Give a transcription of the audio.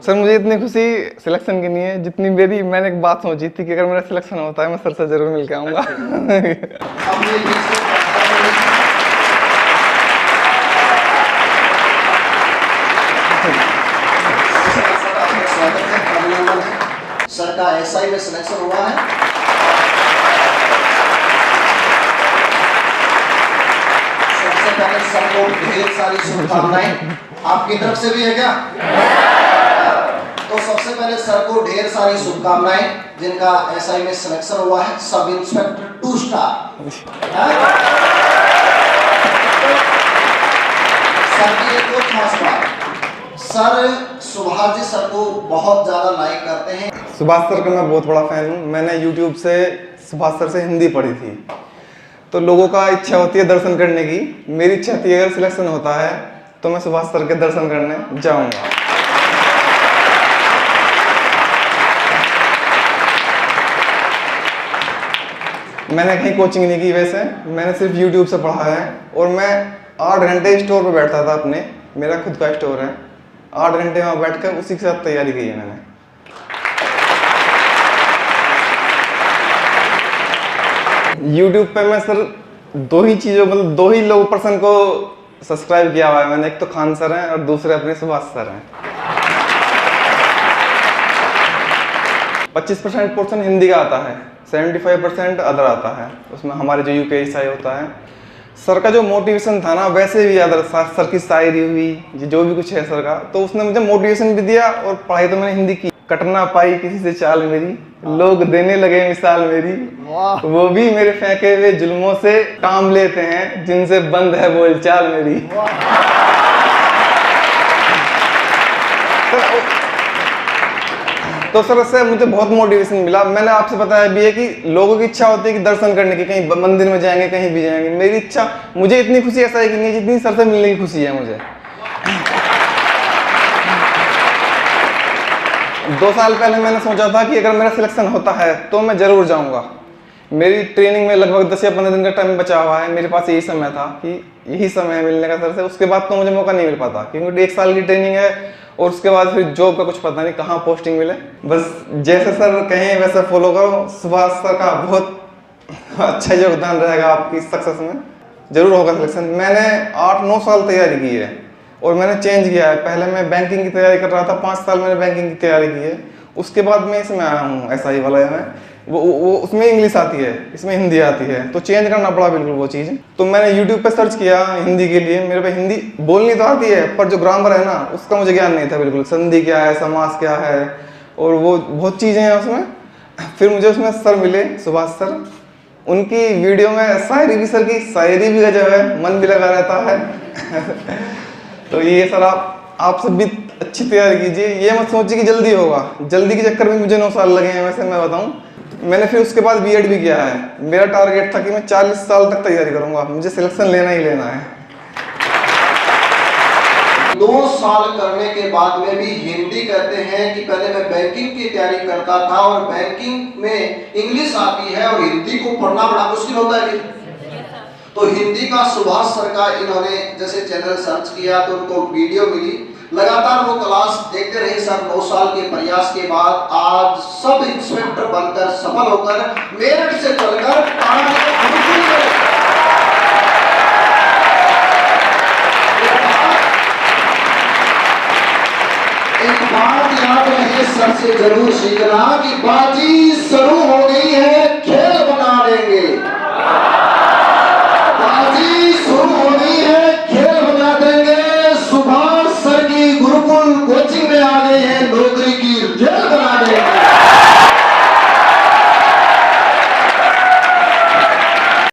Sir मुझे इतनी खुशी सिलेक्शन की नहीं है जितनी मेरी, मैंने एक बात सोची थी कि अगर मेरा सिलेक्शन होता है मैं सर से जरूर मिल के आऊँगा। सर का एसआई में सिलेक्शन हुआ है। सबसे पहले सर को ढेर सारी शुभकामनाएं। आपकी तरफ से भी है क्या? तो सबसे पहले सर को ढेर सारी शुभकामनाएं जिनका एसआई में सिलेक्शन हुआ है। Sub inspector 2 star. सर की एक और खास बात, सर सुभाष जी सर को बहुत ज्यादा लाइक करते हैं। सुभाष सर का मैं बहुत बड़ा फैन हूँ। मैंने यूट्यूब से सुभाष सर से हिंदी पढ़ी थी। तो लोगों का इच्छा होती है दर्शन करने की, मेरी इच्छा थी अगर सिलेक्शन होता है तो मैं सुभाष सर के दर्शन करने जाऊंगा। मैंने कहीं कोचिंग नहीं की, वैसे मैंने सिर्फ यूट्यूब से पढ़ा है। और मैं 8 घंटे स्टोर पे बैठता था अपने, मेरा खुद का स्टोर है। 8 घंटे वहाँ बैठ कर उसी के साथ तैयारी की है मैंने। यूट्यूब पे मैं सर 2 ही चीज़ों, मतलब 2 ही लोग पर्सन को सब्सक्राइब किया हुआ है मैंने। एक तो खान सर हैं और दूसरे अपने सुभाष सर हैं। 25% पोर्शन हिंदी का आता है, 75% अदर आता है। उसमें हमारे जो यूपीएसआई होता है, सर का जो मोटिवेशन था ना, वैसे भी अदर सर की शायरी हुई, जो भी कुछ है सर का, तो उसने मुझे मोटिवेशन भी दिया। और पढ़ाई तो मैंने हिंदी की। कट ना पाई किसी से चाल मेरी, लोग देने लगे मिसाल मेरी, वो भी मेरे फेंके हुए जुल्मों से काम लेते हैं, जिनसे बंद है बोलचाल मेरी। तो सर इससे मुझे बहुत मोटिवेशन मिला। मैंने आपसे बताया भी है कि लोगों की इच्छा होती है कि दर्शन करने की, कहीं मंदिर में जाएंगे, कहीं भी जाएंगे। मेरी इच्छा, मुझे इतनी खुशी ऐसा है कि नहीं जितनी सर से मिलने की खुशी है मुझे। 2 साल पहले मैंने सोचा था कि अगर मेरा सिलेक्शन होता है तो मैं जरूर जाऊंगा। मेरी ट्रेनिंग में लगभग 10 या 15 दिन का टाइम बचा हुआ है। मेरे पास यही समय था कि यही समय है मिलने का सर से। उसके बाद तो मुझे मौका नहीं मिल पाता, क्योंकि 1 साल की ट्रेनिंग है और उसके बाद फिर जॉब का कुछ पता नहीं कहाँ पोस्टिंग मिले। बस जैसे सर कहें वैसे फॉलो करो। सुभाष सर का बहुत अच्छा योगदान रहेगा आपकी सक्सेस में, जरूर होगा सिलेक्शन। मैंने 8-9 साल तैयारी की है और मैंने चेंज किया है। पहले मैं बैंकिंग की तैयारी कर रहा था, 5 साल मैंने बैंकिंग की तैयारी की है। उसके बाद मैं इसमें आया हूँ एसआई वाला में। वो उसमें इंग्लिश आती है, इसमें हिंदी आती है, तो चेंज करना पड़ा बिल्कुल वो चीज़। तो मैंने यूट्यूब पे सर्च किया हिंदी के लिए। मेरे पे हिंदी बोलनी तो आती है, पर जो ग्रामर है ना उसका मुझे ज्ञान नहीं था बिल्कुल। संधि क्या है, समास क्या है, और वो बहुत चीज़ें हैं उसमें। फिर मुझे उसमें सर मिले, सुभाष सर। उनकी वीडियो में शायरी भी, सर की शायरी भी गजब है, मन भी लगा रहता है। तो ये सर आप सब भी अच्छी तैयारी कीजिए। ये मत सोचिए कि जल्दी होगा, जल्दी के चक्कर में मुझे 9 साल लगे हैं। वैसे मैं बताऊं, मैंने फिर उसके बाद बीएड भी किया है। मेरा टारगेट था कि मैं 40 साल तक तैयारी करूंगा, मुझे सिलेक्शन लेना ही लेना है। 2 साल करने के बाद में भी हिंदी कहते हैं कि पहले मैं बैंकिंग की तैयारी करता था और बैंकिंग में इंग्लिश आती है और हिंदी को पढ़ना बड़ा मुश्किल होता है। तो हिंदी का सुभाष सर का इन्होंने जैसे चैनल सर्च किया तो उनको वीडियो मिली, लगातार वो क्लास देखते रहे। सर 9 साल के प्रयास के बाद आज सब इंस्पेक्टर बनकर सफल होकर मेरठ से चलकर एक बात याद रहे, सर से जरूर सीखना कि बाजी शुरू हो गई है।